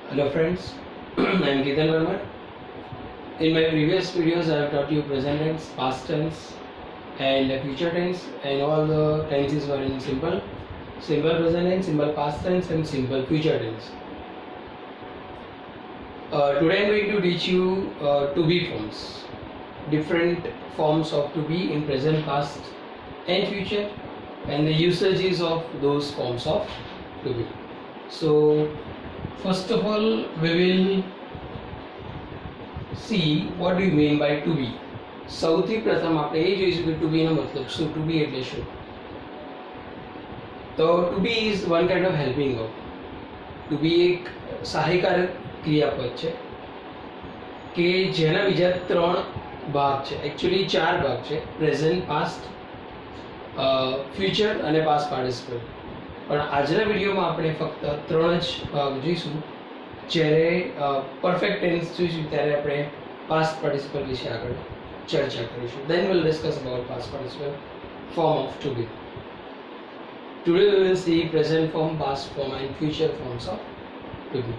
Hello friends, I am Ketan Verma. In my previous videos I have taught you present tense, past tense and future tense, and all the tenses were in simple present tense, simple past tense and simple future tense. Today I am going to teach you to be forms, different forms of to be in present, past and future, and the usages of those forms of to be. So first of all, we will see what do you mean by to be. સૌથી પ્રથમ આપણે એ જોઈશું કે to be નો મતલબ શું, to be એટલે શું. તો to be is one kind of helping verb. to be એક સહાયકારક ક્રિયાપદ છે કે જેના બીજા ત્રણ ભાગ છે, એકચ્યુઅલી ચાર ભાગ છે: પ્રેઝન્ટ, પાસ્ટ, ફ્યુચર અને પાસ્ટ પાર્ટિસિપલ. પણ આજના વિડીયોમાં આપણે ફક્ત ત્રણ જ ભાગ જોઈશું. જ્યારે પરફેક્ટ ટેન્સ જોઈશું ત્યારે આપણે પાસ્ટ પાર્ટિસિપલ વિશે આગળ ચર્ચા કરીશું. Then we'll discuss about past participle form of to be. Today we will see present form, past form and future forms of to be.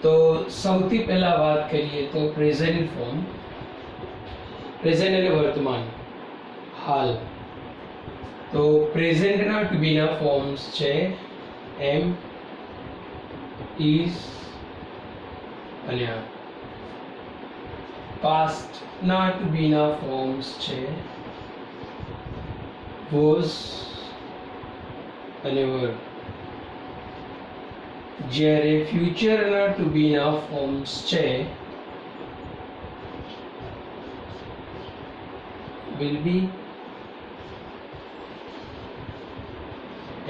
તો સૌથી પહેલા વાત કરીએ તો પ્રેઝન્ટ ફોર્મ. પ્રેઝન્ટ એટલે વર્તમાન, હાલ. તો પ્રેઝન્ટના ટુ બીના ફોર્મ્સ છે એમ, ઇઝ અને આર. પાસ્ટના ટુ બીના ફોર્મ્સ છે વોઝ અને વર. જ્યારે ફ્યુચરના ટુ બીના ફોર્મ્સ છે will be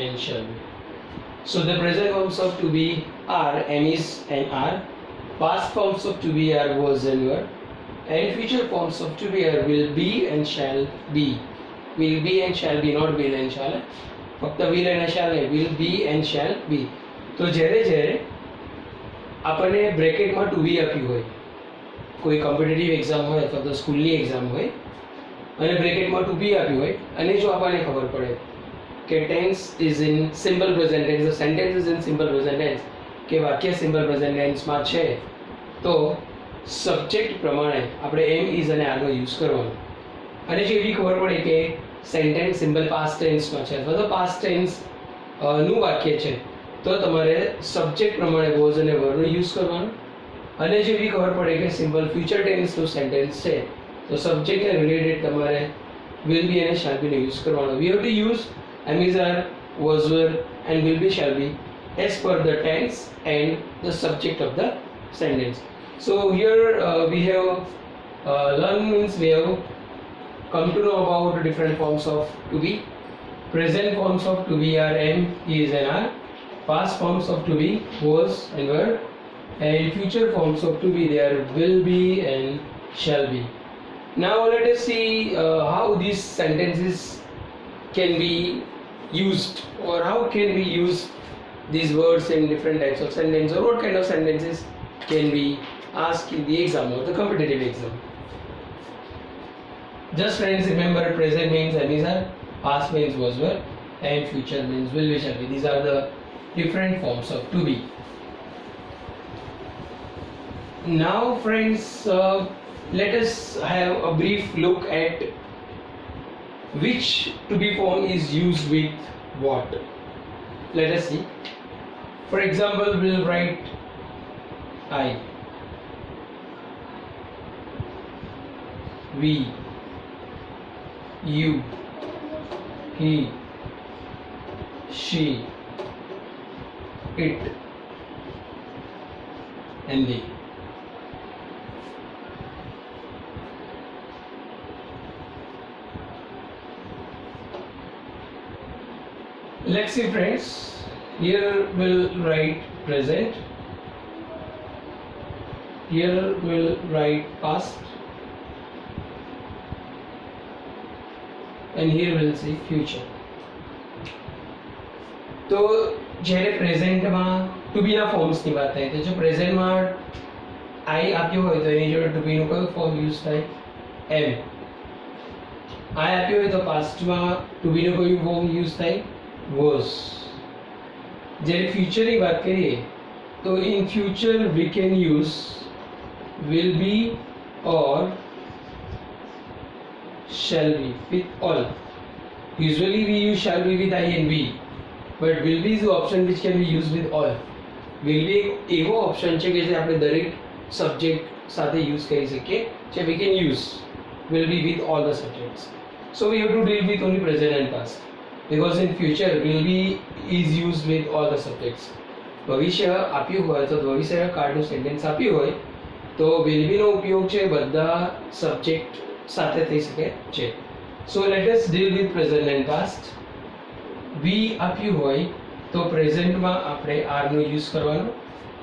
and shall be. So the present forms of to be are am, is and are. Past forms of to be are was and were, and future forms of to be are will be and shall be. Will be and shall be, not will and shall. ફક્ત will and shall નહીં, will be and shall be. તો જ્યારે જ્યારે આપણને બ્રેકેટમાં two બી આપ્યું હોય, કોઈ competitive exam હોય અથવા તો સ્કૂલની એક્ઝામ હોય અને બ્રેકેટમાં ટુ બી આપ્યું હોય, અને જો આપણને ખબર પડે કે tense is in simple present tense, the sentence is in simple present tense, કે વાક્ય સિમ્પલ પ્રેઝન્ટ ટેન્સમાં છે, તો સબ્જેક્ટ પ્રમાણે આપણે એમ, ઇઝ અને આરનો યુઝ કરવાનો. અને જો એવી ખબર પડે કે સેન્ટેન્સ સિમ્પલ પાસ્ટ ટેન્સમાં છે અથવા તો પાસ્ટ ટેન્સ નું વાક્ય છે, તો તમારે સબ્જેક્ટ પ્રમાણે વોઝ અને વરનો યુઝ કરવાનો. અને જો એવી ખબર પડે કે સિમ્પલ ફ્યુચર ટેન્સનું સેન્ટેન્સ છે, તો સબ્જેક્ટને રિલેટેડ તમારે વિલ બી અને શાલ બીનો યુઝ કરવાનો. We have to use am, is, are, was, were and will be, shall be as per the tense and the subject of the sentence. So here we have learned, means we have come to know about different forms of to be. Present forms of to be are am, is and are. Past forms of to be was and were, and future forms of to be there will be and shall be. Now let us see how these sentences can be used, or how can we use these words in different types of sentences, or what kind of sentences can we ask in the exam or the competitive exam. Just friends, remember, present means am, is, are, past means was, were, and future means will be, shall be. These are the different forms of to be. Now friends, let us have a brief look at which to be form is used with what. Let us see. For example, we'll write I, we, you, he, she, it and they. Let's see friends, here we'll write present, here we'll write past, and here we'll see future. તો જ્યારે પ્રેઝન્ટમાં two બીના ફોર્મ્સની વાત થાય, તો જો પ્રેઝન્ટમાં આઈ આપ્યો હોય તો એની જોડે ટુ બીનું કયું ફોર્મ યુઝ થાય? એમ. આઈ આપ્યો હોય તો પાસ્ટમાં ટુ બીનું કયું ફોર્મ યુઝ થાય? was. જ્યારે ફ્યુચરની વાત કરીએ तो in future we can use will be or shall be with all. Usually we use shall be with I and we, but will be is the option which can be used with all. Will be એક એવો option છે કે જે આપણે દરેક subject સાથે use કરી શકીએ, જે we can use will be with all the subjects. So we have to deal with only present and past, because in future will be is used with all the subjects. ભવિષ્ય આપ્યું હોય તો ભવિષ્ય કાળનું sentence આપ્યું હોય તો will be નો ઉપયોગ છે બધા સબ્જેક્ટ સાથે થઈ શકે છે. So let us deal with present and past. We આપ્યું હોય તો પ્રેઝન્ટમાં આપણે આર નો યુઝ કરવાનો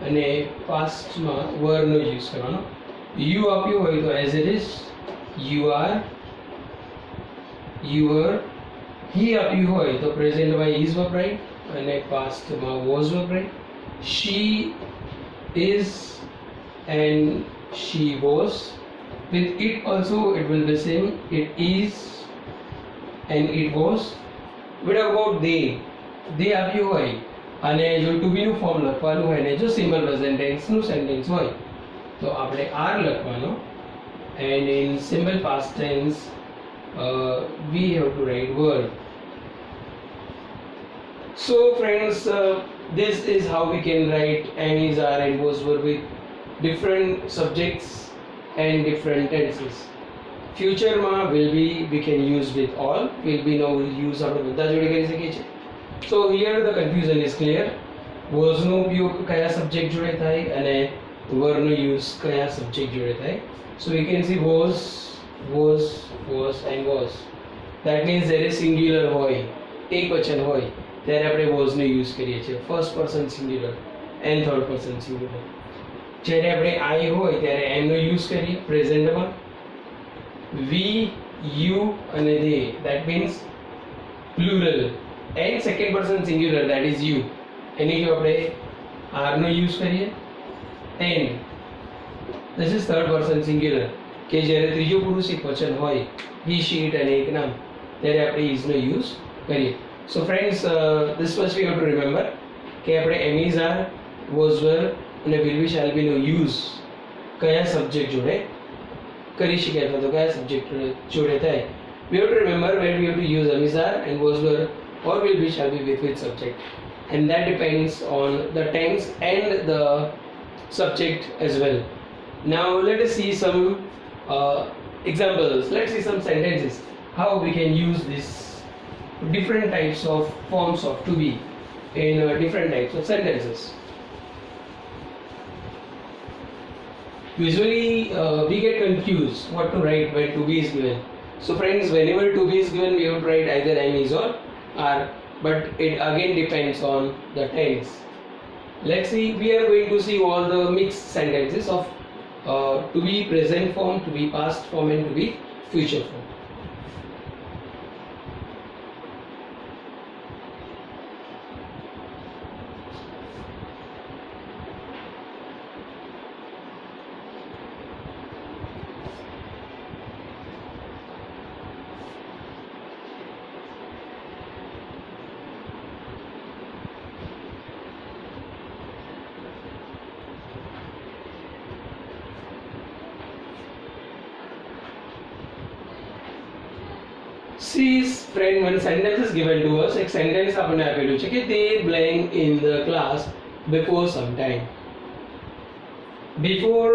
અને પાસ્ટમાં વર નો યુઝ કરવાનો. યુ આપ્યું હોય તો as it is you are, you were. He આપ્યું હોય તો પ્રેઝન્ટમાં ઇઝ વપરાય અને પાસ્ટમાં વોઝ વપરાય. she is and she was. With it also it will be same, it is and it was. What about they? They આપ્યું હોય અને જો ટુ બી નું ફોર્મ લખવાનું હોય ને જો સિમ્પલ પ્રેઝન્ટ ટેન્સ નું સેન્ટેન્સ હોય તો આપણે આર લખવાનો, and in simple past tense we have to write were. So friends, this is how we can write am, is, are and was, were with different subjects and different tenses. Future માં will be we can use with all. Will be નો use આપણે બધા જોડે કરી શકીએ છીએ. So here the confusion is clear. Was નો ઉપયોગ કયા સબ્જેક્ટ જોડે થાય અને were નો use કયા સબ્જેક્ટ જોડે થાય. So we can see was and was. That means there is singular હોય, એકવચન હોય ત્યારે આપણે was નો use કરીએ છીએ, first person singular and third person singular. જ્યારે આપણે I હોય ત્યારે am નો use કરીએ પ્રેઝન્ટમાં. We, you અને they, that means plural and second person singular, that is you. એની જો આપણે are નો use કરીએ. And this is third person singular કે જ્યારે ત્રીજો પુરુષ એકવચન હોય he, she, it અને એક નામ ત્યારે આપણે is નો use કરીએ. So friends, this much we have to remember કે આપણે am, is, are, was, were અને will be, shall be નો use કયા સબ્જેક્ટ જોડે કરી શકીએ અથવા તો કયા સબ્જેક્ટ જોડે થાય. We have to remember when we have to use am, is, are and was, were or will be, shall be with which subject, and that depends on the tense and the subject as well. Now let us see some examples. Let's see some sentences how we can use this different types of forms of to be in different types of sentences. Usually we get confused what to write when to be is given. So friends, whenever to be is given we have to write either am, is or are, but it again depends on the tense. Let's see, we are going to see all the mixed sentences of to be present form, to be past form and to be future form. See friend, when sentence is given to us, એક sentence આપણને આપેલું છે કે they blank in the class before some time. Before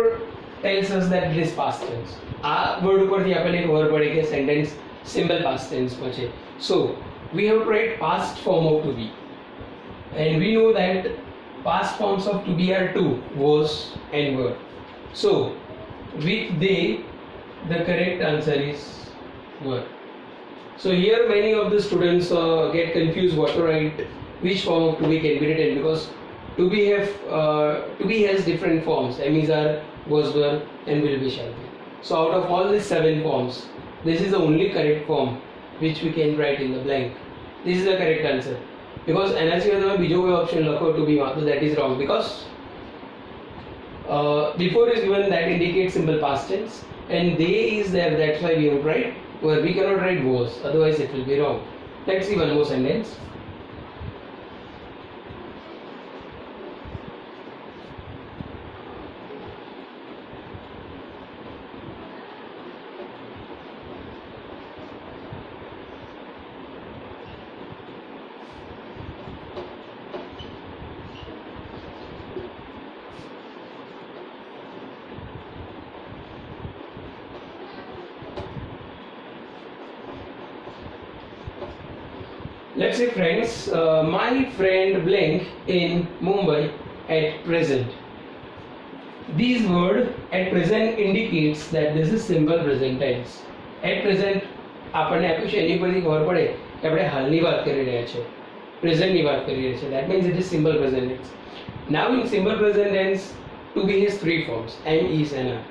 tells us that it is past tense. આ word ઉપરથી આપણને ખબર પડે કે sentence simple past tense માં છે. So we have to write past form of to be, and we know that past forms of to be are two, was and were. So with they the correct answer is were. So here many of the students get confused what to write, which form of to be can be written, because to be has different forms, am, is, are, was, were and will be, shall be. So out of all these 7 forms, this is the only correct form which we can write in the blank. This is the correct answer, because એના સિવાય તમે બીજો કોઈ option લખો to be માં તો that is wrong, because before is given, that indicates simple past tense, and they is there, that's why we have to write where. We cannot write was, otherwise it will be wrong. Let's see one more sentence. Let's say friends, my friend blank in Mumbai at present. These word at present indicates that this is simple present tense. At present આપણને આપ્યું છે એની પરથી ખબર પડે કે આપણે હાલની વાત કરી રહ્યા છે, પ્રેઝન્ટની વાત કરી રહ્યા છે. That means it is simple present tense. Now in simple present tense, to be has three forms: am, is and are.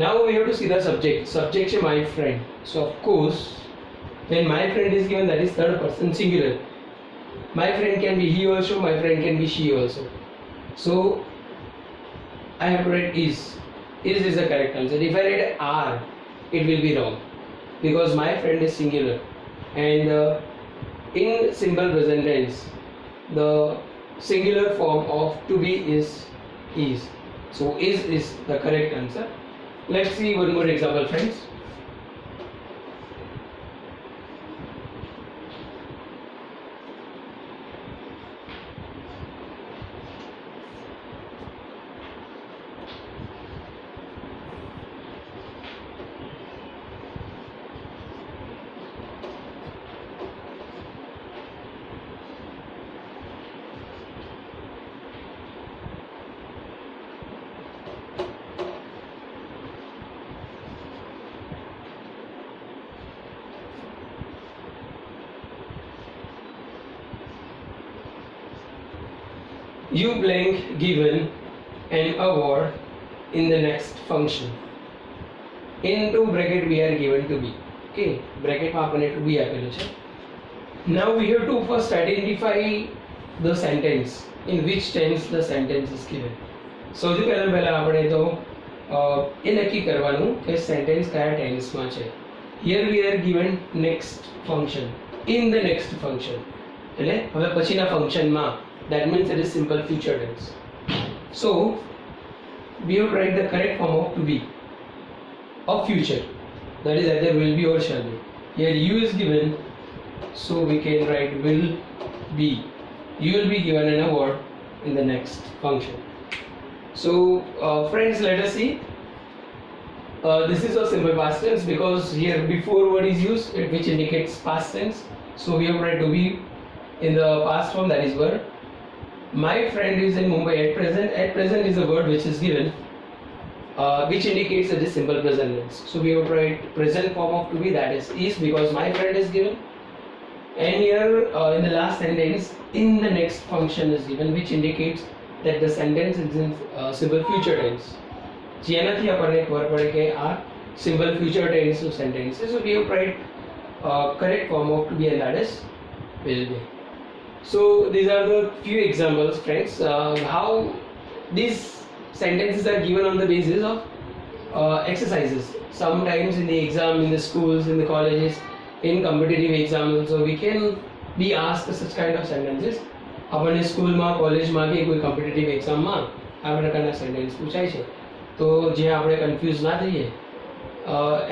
Now we have to see the subject. Subject is my friend. So of course, when my friend is given, that is third person singular. My friend can be he also, my friend can be she also. So I have to write is. Is the correct answer. If I write are, it will be wrong because my friend is singular. And in simple present tense, the singular form of to be is. So is the correct answer. Let's see one more example, friends. You blank given an award in the next function. Into bracket we are given to be. Okay, bracket માં આપણને to be આપેલું છે. Now we have to first identify the sentence, in which tense the sentence is given. સૌથી પહેલા આપણે તો એ નક્કી કરવાનું કે સેન્ટેન્સ કયા ટેન્સમાં છે. Here we are given next function, in the next function. એટલે હવે પછીના ફંક્શનમાં. That means it is simple future tense. So we have to write the correct form of to be of future. That is either will be or shall be. Here you is given, so we can write will be. You will be given an award in the next function. So friends, let us see. This is a simple past tense because here before word is used which indicates past tense. So we have to write to be in the past form, that is verb. My friend is in Mumbai at present. At present is a word which is given, which indicates that it is simple present tense. So we have to write present form of to be, that is because my friend is given. And here in the last sentence, in the next function is given, which indicates that the sentence is in simple future tense. જેનાથી આપણને ખબર પડે કે આ simple future tense of sentence. So we have to write correct form of to be, and that is will be. So these are the few examples, friends, how these sentences are given on the basis of exercises. Sometimes in the exam, in the schools, in the colleges, in competitive exams also we can be asked such kind of sentences. આપણને સ્કૂલમાં કોલેજમાં કે કોઈ competitive એક્ઝામમાં આ પ્રકારના sentence પૂછાય છે, તો જે આપણે કન્ફ્યુઝ ના થઈએ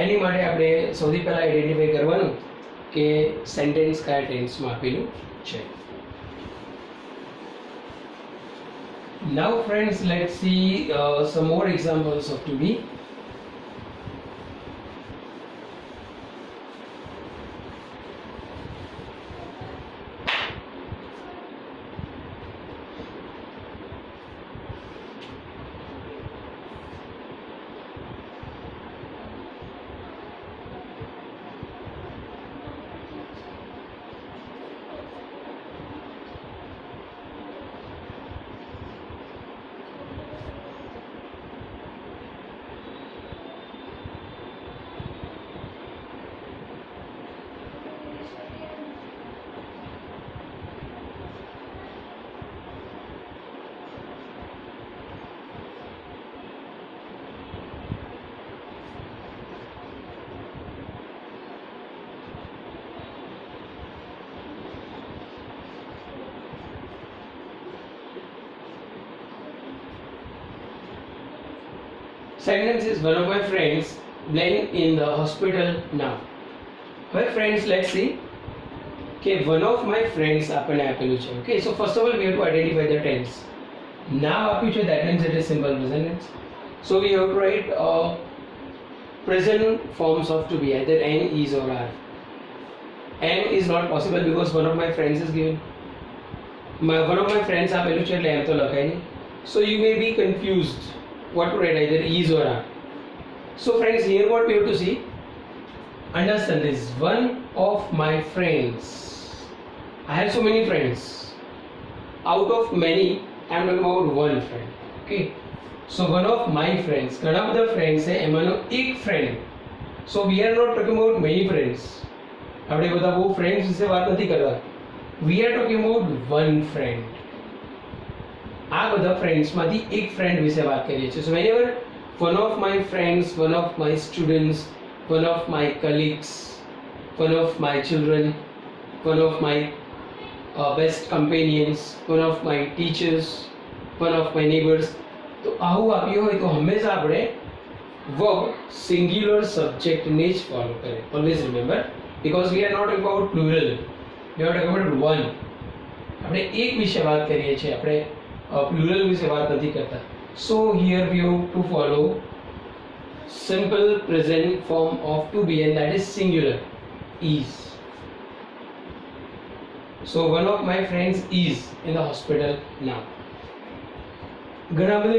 એની માટે આપણે સૌથી પહેલાં આઈડેન્ટિફાઈ કરવાનું કે સેન્ટેન્સ કયા ટેન્સમાં આપેલું છે. Now friends, let's see some more examples of to be. Sentence is one of my friends laying in the hospital now. My friends, let's see. Okay, one of my friends આપણને આપેલું છે. Okay, so first of all we have to identify the tense. Now આપ્યું છે, that means it is simple present tense. So we have to write present forms of to be, either am, is or are. M is not possible because one of my friends is given. One of my friends આપેલું છે એટલે M તો લખાય નહીં. So you may be confused what to write, either is or are. So friends, here what we have to see, understand this. One of my friends, I have so many friends. Out of many, I am talking about one friend. Okay. So one of my friends, ઘણા બધા friends છે એમાંનો એક friend. So we are not talking about many friends. આપણે બધા બહુ friends વિશે વાત નથી કરતા. We are talking about one friend. આ બધા friends માંથી એક friend વિશે વાત કરીએ છીએ. So whenever one of my friends, one of my students, one of my colleagues, one of my children, one of my best companions, one of my teachers, one of my neighbors, તો આવું આપ્યું હોય તો હંમેશા આપણે verb singular subject ને જ follow કરે. Always remember, because we are not about plural, we are talking about one. આપણે એક વિશે વાત કરીએ છીએ, આપણે plural વિશે વાત નથી કરતા. So here we have to follow simple present form of to be, and that is singular, is. So one of my friends is in the hospital now. ઘણા બધા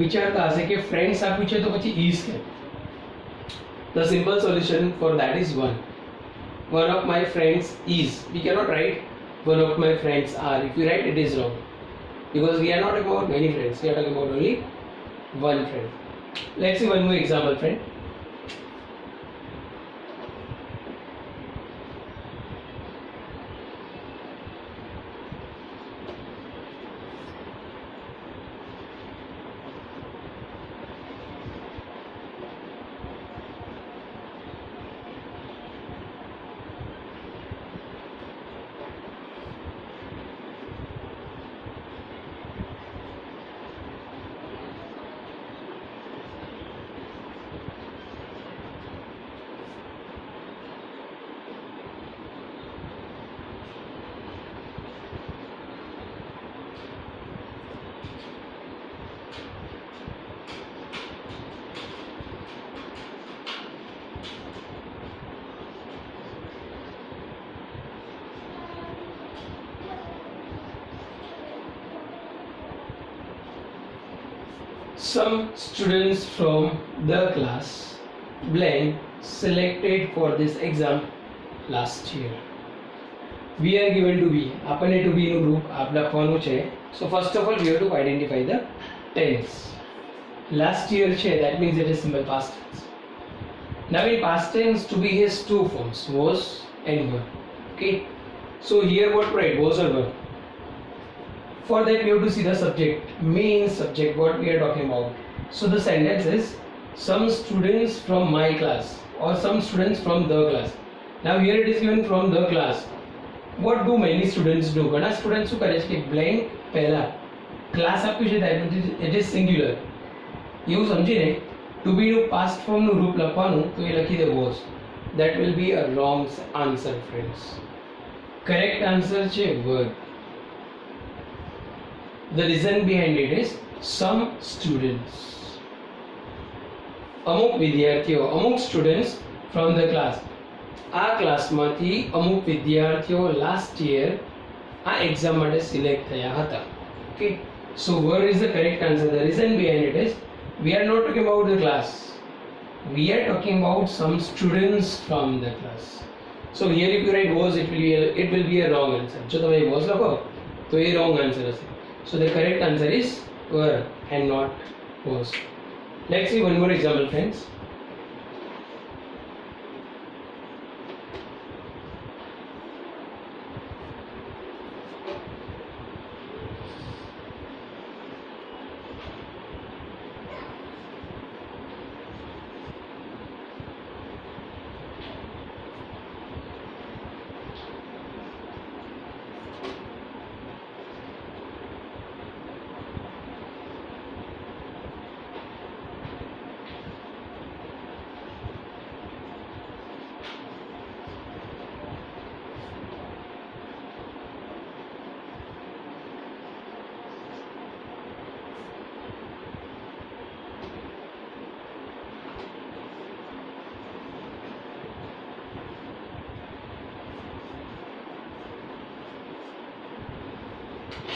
વિચારતા હશે કે ફ્રેન્ડ્સ આપ્યું છે તો પછી is કેમ? The simple solution for that is one. One of my friends is. We cannot write one of my friends are. If we write, it is wrong, because we are not talking about many friends. We are talking about only one friend. Let's see one more example, friend. Some students from the class blank selected for this exam last year. We are given to be. આપણને to be નું group આપ લખવાનું છે. So first of all we have to identify the tense. Last year છે, that means it is simple past tense. Now in past tense to be has two forms, was and were. Okay. So here what to write, was or were? For that we have to see the subject, main subject, what we are talking about. So the sentence is some students from my class or some students from the class. Now here it is given from the class. What do many students do? ઘણા students શું કરે છે કે blank પહેલા class આપ્યું છે, that means it is singular. એવું સમજીને to be નું past form નું રૂપ લખવાનું, તો એ લખી દે was. That will be a wrong answer, friends. Correct answer છે were. The reason behind it is some students. અમુક વિદ્યાર્થીઓ, અમુક students from the class. આ ક્લાસમાંથી અમુક વિદ્યાર્થીઓ last year આ એક્ઝામ માટે સિલેક્ટ થયા હતા. Okay. So where is the correct answer? The reason behind it is we are not talking about the class. We are talking about some students from the class. So here if you write was, it will be a wrong answer. જો તમે was લખો તો એ wrong answer હશે. So the correct answer is were and not was. Let's see one more example, friends.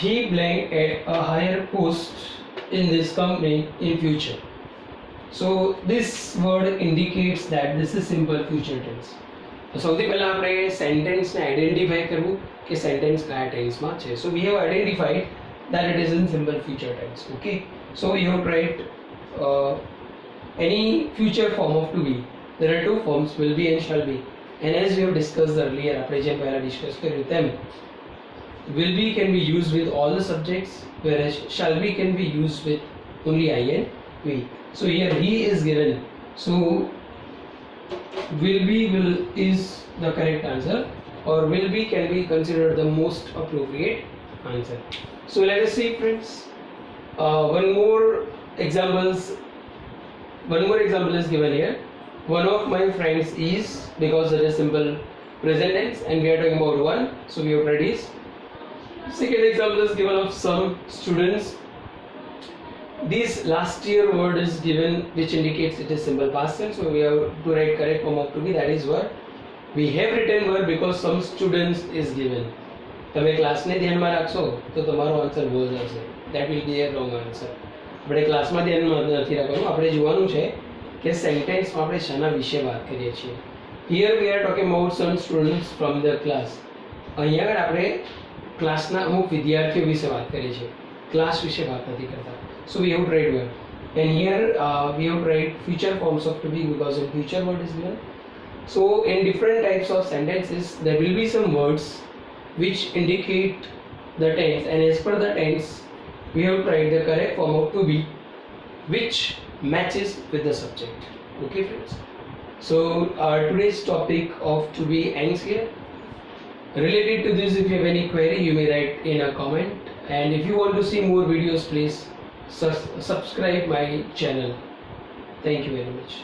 he blank at a higher post in this company in future. So this word indicates that this is simple future tense. તો સૌથી પહેલા આપણે સેન્ટેન્સને identify કરવું કે sentence કયા ટેન્સમાં છે. So we have identified that it is in simple future tense. Okay, so you have tried any future form of to be. There are two forms, will be and shall be, and as we have discussed earlier, આપણે જેમ પહેલા discuss કર્યું તેમ will be can be used with all the subjects, whereas shall be can be used with only I and we. So here he is given, so will be is the correct answer, or will be can be considered the most appropriate answer. So let us see, friends. One more example is given here. One of my friends is, because it is simple present tense and we are talking about one, so we have read is. Second example is given of some students. This last year word is given which indicates it is simple past tense, so we have to write correct form of to be, that is were. We have written were because some students is given. તમે ક્લાસને ધ્યાનમાં રાખશો તો તમારો answer was હશે. That will be A wrong answer. આપણે ક્લાસમાં ધ્યાનમાં નથી રાખવાનું, આપણે જોવાનું છે કે સેન્ટેન્સમાં આપણે શાના વિશે વાત કરીએ છીએ. Here we are talking about sum students from the class. અહીંયા આગળ આપણે ક્લાસના અમુક વિદ્યાર્થીઓ વિશે વાત કરીએ છીએ, ક્લાસ વિશે વાત નથી કરતા. So we have tried word and here we have tried future forms of to be because in future word is given. So in different types of sentences there will be some words which indicate the tense, and as per the tense we have tried the correct form of to be which matches with the subject. Okay, friends, so today's topic of to be ends here. Related to this, if you have any query you may write in a comment, and if you want to see more videos please subscribe my channel. Thank you very much.